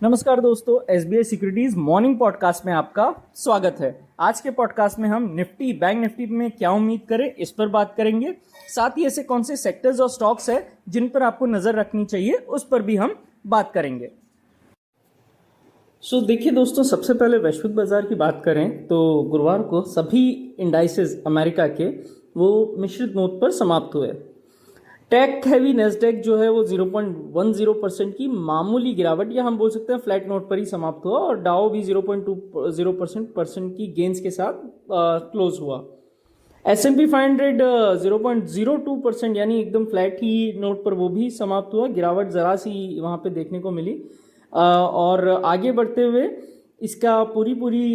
नमस्कार दोस्तों, SBI securities morning podcast में आपका स्वागत है। आज के पॉडकास्ट में हम निफ्टी बैंक निफ्टी में क्या उम्मीद करें इस पर बात करेंगे। साथ ही ऐसे कौन से सेक्टर्स और स्टॉक्स है जिन पर आपको नजर रखनी चाहिए उस पर भी हम बात करेंगे। देखिए दोस्तों, सबसे पहले वैश्विक बाजार की बात करें तो गुरुवार को सभी इंडाइसेस अमेरिका के वो मिश्रित नोट पर समाप्त हुए। टेक हैवी नेस्डेक जो है वो 0.10% की मामूली गिरावट या हम बोल सकते हैं फ्लैट नोट पर ही समाप्त हुआ और डाउ भी 0.20% की गेंस के साथ क्लोज हुआ। S&P 500 0.02% यानी एकदम फ्लैट ही नोट पर वो भी समाप्त हुआ। गिरावट जरा सी वहाँ पे देखने को मिली और आगे बढ़ते हुए इसका पूरी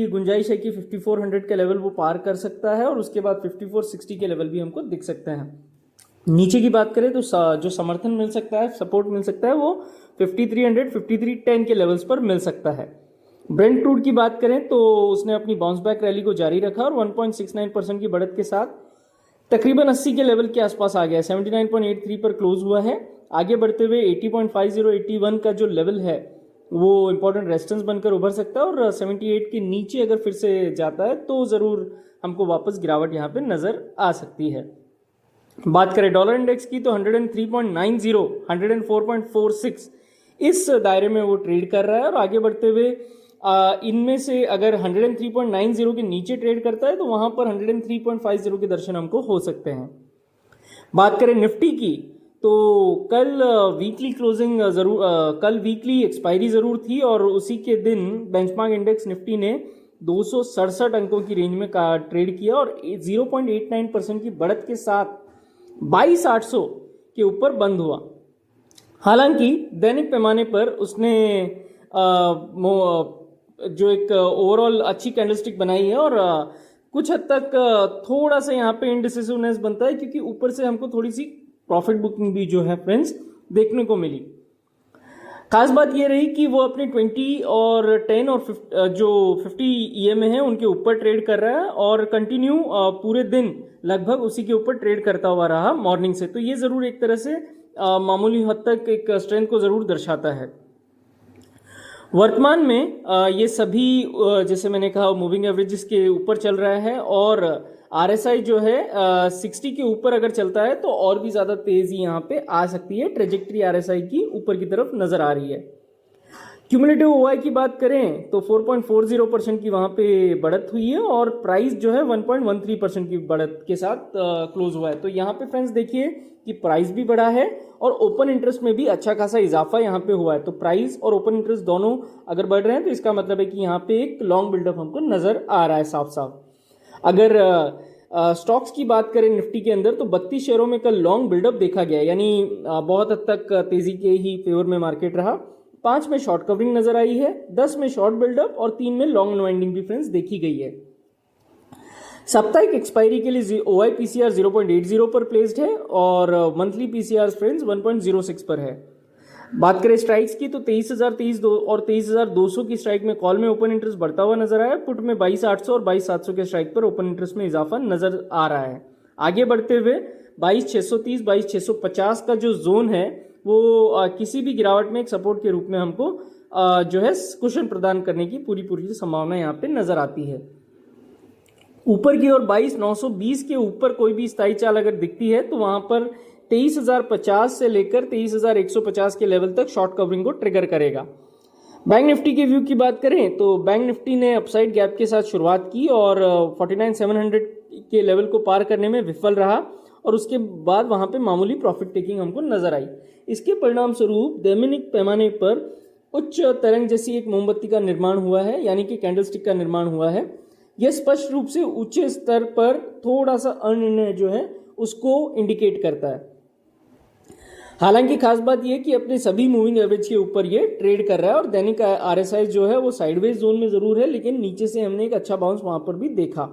गुंजाइश है कि 5400 के लेवल वो पार कर सकता है और उसके बाद 5460 के लेवल भी हमको दिख सकते हैं। नीचे की बात करें तो जो समर्थन मिल सकता है, सपोर्ट मिल सकता है, वो 5300 5310 के लेवल्स पर मिल सकता है। ब्रेंट क्रूड की बात करें तो उसने अपनी बाउंस बैक रैली को जारी रखा और 1.69% की बढ़त के साथ तकरीबन 80 के लेवल के आसपास आ गया। 79.83 पर क्लोज हुआ है। आगे बढ़ते हुए 80.50 81 का जो लेवल है वो इंपॉर्टेंट रेजिस्टेंस बनकर उभर सकता है और 78 के नीचे अगर फिर से जाता है तो ज़रूर हमको वापस गिरावट यहाँ पे नज़र आ सकती है। बात करें डॉलर इंडेक्स की तो 103.90 104.46 इस दायरे में वो ट्रेड कर रहा है और आगे बढ़ते हुए इनमें से अगर 103.90 के नीचे ट्रेड करता है तो वहां पर 103.50 के दर्शन हमको हो सकते हैं। बात करें निफ्टी की तो कल वीकली क्लोजिंग कल वीकली एक्सपायरी जरूर थी और उसी के दिन बेंचमार्क इंडेक्स निफ्टी ने 267 अंकों की रेंज में ट्रेड किया और 0.89% की बढ़त के साथ 22,800 के ऊपर बंद हुआ। हालांकि दैनिक पैमाने पर उसने जो एक ओवरऑल अच्छी कैंडलस्टिक बनाई है और कुछ हद तक थोड़ा सा यहाँ पे इनडिसिसिवनेस बनता है क्योंकि ऊपर से हमको थोड़ी सी प्रॉफिट बुकिंग भी जो है फ्रेंड्स देखने को मिली। खास बात यह रही कि वो अपने 20 और 10 और 50 EMA है उनके ऊपर ट्रेड कर रहा है और कंटिन्यू पूरे दिन लगभग उसी के ऊपर ट्रेड करता हुआ रहा मॉर्निंग से। तो ये जरूर एक तरह से मामूली हद तक एक स्ट्रेंथ को जरूर दर्शाता है। वर्तमान में ये सभी जैसे मैंने कहा मूविंग एवरेजेस के ऊपर चल रहा है और RSI जो है 60 के ऊपर अगर चलता है तो और भी ज्यादा तेजी यहाँ पे आ सकती है। ट्रेजेक्ट्री RSI की ऊपर की तरफ नजर आ रही है। क्यूमुलेटिव OI की बात करें तो 4.40% की वहां पे बढ़त हुई है और प्राइस जो है 1.13% की बढ़त के साथ क्लोज हुआ है। तो यहाँ पे फ्रेंड्स देखिए कि प्राइस भी बढ़ा है और ओपन इंटरेस्ट में भी अच्छा खासा इजाफा यहाँ पे हुआ है। तो प्राइस और ओपन इंटरेस्ट दोनों अगर बढ़ रहे हैं तो इसका मतलब है कि यहाँ पे एक लॉन्ग बिल्डअप हमको नजर आ रहा है साफ साफ। अगर स्टॉक्स की बात करें निफ्टी के अंदर तो 32 शेयरों में कल लॉन्ग बिल्डअप देखा गया, यानी बहुत हद तक तेजी के ही फेवर में मार्केट रहा। 5 में शॉर्ट कवरिंग नजर आई है, 10 में शॉर्ट बिल्डअप और 3 में लॉन्ग अनवाइंडिंग भी फ्रेंड्स देखी गई है। साप्ताहिक एक्सपायरी के लिए OI PCR 0.80 पर प्लेस्ड है और मंथली PCR फ्रेंड्स 1.06 पर है। बात करें स्ट्राइक्स की तो 23,023 और 23,200 की स्ट्राइक में कॉल में ओपन इंटरेस्ट बढ़ता हुआ नजर आया। पुट में 22,800 और 22,700 के स्ट्राइक पर ओपन इंटरेस्ट में इजाफा नजर आ रहा है। आगे बढ़ते हुए 22,630 22,650 का जो जोन है वो किसी भी गिरावट में एक सपोर्ट के रूप में हमको जो है कुशन प्रदान करने की पूरी संभावना यहाँ पे नजर आती है। ऊपर की ओर 22,920 के ऊपर कोई भी स्थायी चाल अगर दिखती है तो वहां पर 23,050 से लेकर 23,150 के लेवल तक शॉर्ट कवरिंग को ट्रिगर करेगा। बैंक निफ्टी के व्यू की बात करें तो बैंक निफ्टी ने अपसाइड गैप के साथ शुरुआत की और 49,700 के लेवल को पार करने में विफल रहा और उसके बाद वहां पे मामूली प्रॉफिट टेकिंग हमको नजर आई। इसके परिणाम स्वरूप दैनिक पैमाने पर उच्च तरंग जैसी एक मोमबत्ती का निर्माण हुआ है, यानी कि कैंडलस्टिक का निर्माण हुआ है। यह स्पष्ट रूप से उच्च स्तर पर थोड़ा सा अनिर्णय जो है उसको इंडिकेट करता है। हालांकि खास बात यह कि अपने सभी मूविंग एवरेज के ऊपर ये ट्रेड कर रहा है और दैनिक RSI जो है वो साइडवेज जोन में जरूर है, लेकिन नीचे से हमने एक अच्छा बाउंस वहां पर भी देखा।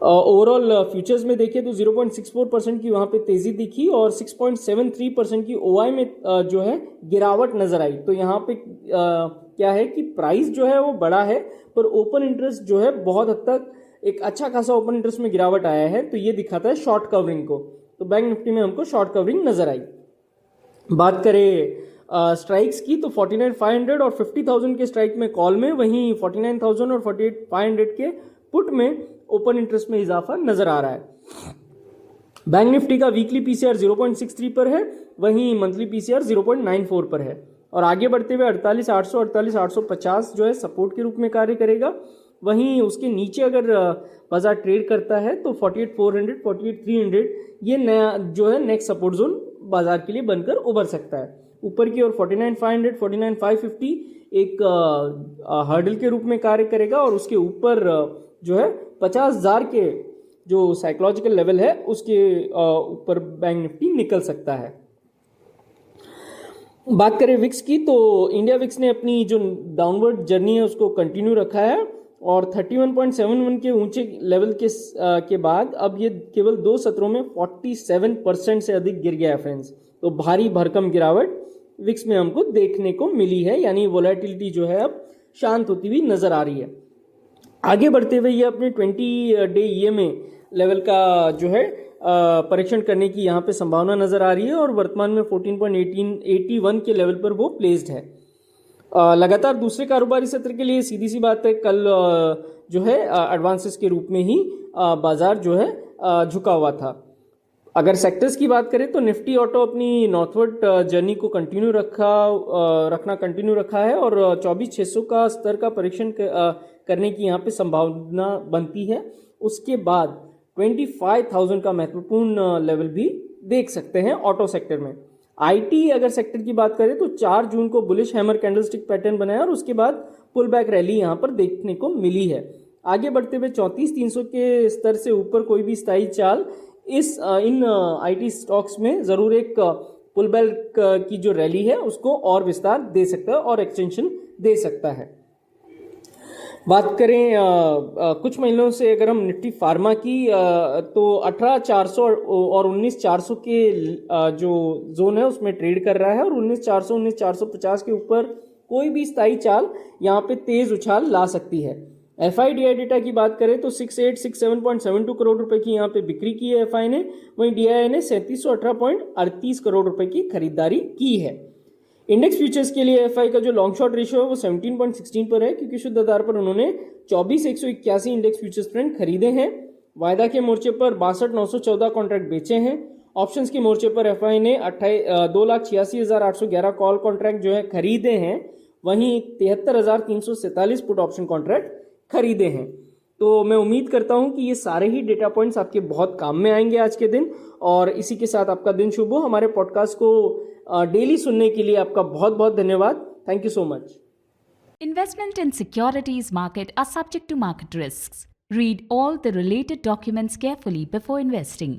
ओवरऑल फ्यूचर्स में देखें तो 0.64% की वहां पे तेजी दिखी और 6.73% की OI में जो है गिरावट नजर आई। तो यहाँ पे क्या है कि प्राइस जो है वो बड़ा है पर ओपन इंटरेस्ट जो है बहुत हद तक एक अच्छा खासा ओपन इंटरेस्ट में गिरावट आया है। तो ये दिखाता है शॉर्ट कवरिंग को। तो बैंक निफ्टी में हमको शॉर्ट कवरिंग नजर आई। बात करें स्ट्राइक्स की तो 49,500 और 50,000 के स्ट्राइक में कॉल में, वहीं 49,000 और 48,500 के पुट में ओपन इंटरेस्ट में इजाफा नजर आ रहा है। बैंक निफ्टी का वीकली पीसीआर 0.63 पर है, वहीं मंथली पीसीआर 0.94 पर है। और आगे बढ़ते हुए 48,800 48,850 जो है सपोर्ट के रूप में कार्य करेगा। वहीं उसके नीचे अगर बाजार ट्रेड करता है तो 48,400 48,300 ये नया जो है नेक्स्ट सपोर्ट जोन बाजार के लिए बनकर उभर सकता है। ऊपर की ओर 49,500 49,550 एक हर्डल के रूप में कार्य करेगा और उसके ऊपर जो है 50,000 के जो साइकोलॉजिकल लेवल है उसके ऊपर बैंक निफ्टी निकल सकता है। बात करें विक्स की तो इंडिया विक्स ने अपनी जो डाउनवर्ड जर्नी है उसको कंटिन्यू रखा है और 31.71 के ऊंचे लेवल के बाद अब ये केवल 2 सत्रों में 47% से अधिक गिर गया है फ्रेंड्स। तो भारी भरकम गिरावट विक्स में हमको देखने को मिली है, यानी वोलेटिलिटी जो है अब शांत होती हुई नजर आ रही है। आगे बढ़ते हुए ये अपने 20 डे EMA लेवल का जो है परीक्षण करने की यहाँ पे संभावना नजर आ रही है और वर्तमान में 14.81 के लेवल पर वो प्लेस्ड है। लगातार दूसरे कारोबारी सत्र के लिए सीधी सी बात है कल जो है एडवांसेस के रूप में ही बाजार जो है झुका हुआ था। अगर सेक्टर्स की बात करें तो निफ्टी ऑटो अपनी नॉर्थवर्ड जर्नी को रखना कंटिन्यू रखा है और 24,600 का स्तर का परीक्षण करने की यहाँ पे संभावना बनती है। उसके बाद 25,000 का महत्वपूर्ण लेवल भी देख सकते हैं ऑटो सेक्टर में। आईटी अगर सेक्टर की बात करें तो 4 जून को बुलिश हैमर कैंडलस्टिक पैटर्न बनाया और उसके बाद पुल बैक रैली यहाँ पर देखने को मिली है। आगे बढ़ते हुए 34,300 के स्तर से ऊपर कोई भी स्थायी चाल इन आईटी स्टॉक्स में जरूर एक पुल बैक की जो रैली है उसको और विस्तार दे सकता है और एक्सटेंशन दे सकता है। बात करें कुछ महीनों से अगर हम निफ्टी फार्मा की तो 18,400 और 19,400 के जो जोन है उसमें ट्रेड कर रहा है और 19,400 19,450 के ऊपर कोई भी स्थायी चाल यहाँ पे तेज उछाल ला सकती है। FIDI डेटा की बात करें तो 6867.72 करोड़ रुपए की यहाँ पे बिक्री की है FI ने, वहीं DII ने 3718.38 करोड़ रुपए की खरीदारी की है। इंडेक्स फ्यूचर्स के लिए FI का जो लॉन्ग शॉर्ट रेशियो है वो 17.16 पर है क्योंकि शुद्ध आधार पर उन्होंने 24,181 इंडेक्स फ्यूचर्स ट्रेंड खरीदे हैं। वायदा के मोर्चे पर 62,914 कॉन्ट्रैक्ट बेचे हैं। ऑप्शंस के मोर्चे पर FI ने 2,86,811 कॉल कॉन्ट्रैक्ट जो है खरीदे हैं, वहीं 73,347 पुट ऑप्शन कॉन्ट्रैक्ट खरीदे हैं। तो मैं उम्मीद करता हूं कि ये सारे ही डेटा पॉइंट्स आपके बहुत काम में आएंगे आज के दिन और इसी के साथ आपका दिन शुभ हो। हमारे पॉडकास्ट को डेली सुनने के लिए आपका बहुत बहुत धन्यवाद। Thank you so much. Investment in securities market are subject to market risks. Read all the related documents carefully before investing.